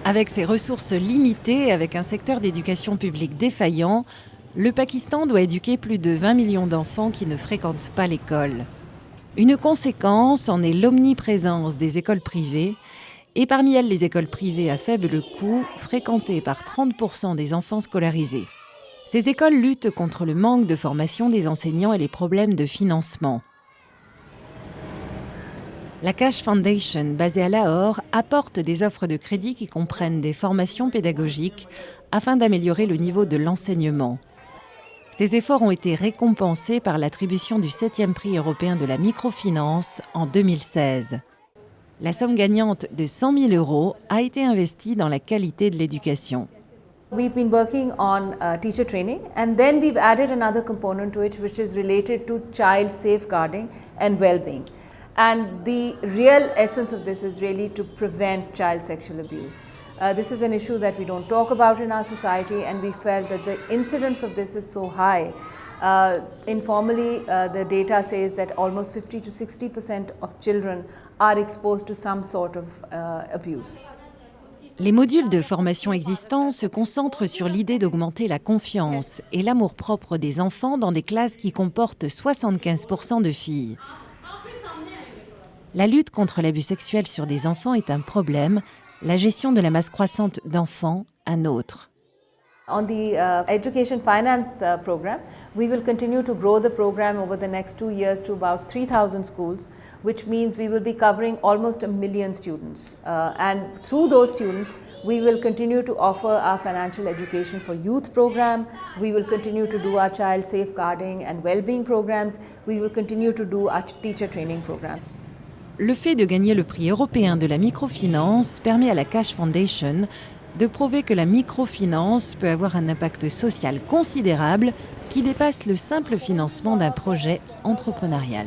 Avec ses ressources limitées et avec un secteur d'éducation publique défaillant, le Pakistan doit éduquer plus de 20 millions d'enfants qui ne fréquentent pas l'école. Une conséquence en est l'omniprésence des écoles privées, et parmi elles les écoles privées à faible coût, fréquentées par 30% des enfants scolarisés. Ces écoles luttent contre le manque de formation des enseignants et les problèmes de financement. La Cash Foundation, basée à Lahore, apporte des offres de crédit qui comprennent des formations pédagogiques afin d'améliorer le niveau de l'enseignement. Ces efforts ont été récompensés par l'attribution du 7e prix européen de la microfinance en 2016. La somme gagnante de 100 000 € a été investie dans la qualité de l'éducation. We've been working on teacher training, and then we've added another component to it which is related to child safeguarding and well-being. And the real essence of this is really to prevent child sexual abuse. This is an issue that we don't talk about in our society, and we felt that the incidence of this is so high. Informally, the data says that almost 50 to 60% of children are exposed to some sort of abuse. Les modules de formation existants se concentrent sur l'idée d'augmenter la confiance et l'amour-propre des enfants dans des classes qui comportent 75% de filles. La lutte contre l'abus sexuel sur des enfants est un problème, la gestion de la masse croissante d'enfants, un autre. On the education finance program, we will continue to grow the program over the next 2 years to about 3,000 schools, which means we will be covering almost 1 million students. And through those students, we will continue to offer our financial education for youth program. We will continue to do our child safeguarding and well-being programs. We will continue to do our teacher training program. Le fait de gagner le prix européen de la microfinance permet à la Cash Foundation de prouver que la microfinance peut avoir un impact social considérable qui dépasse le simple financement d'un projet entrepreneurial.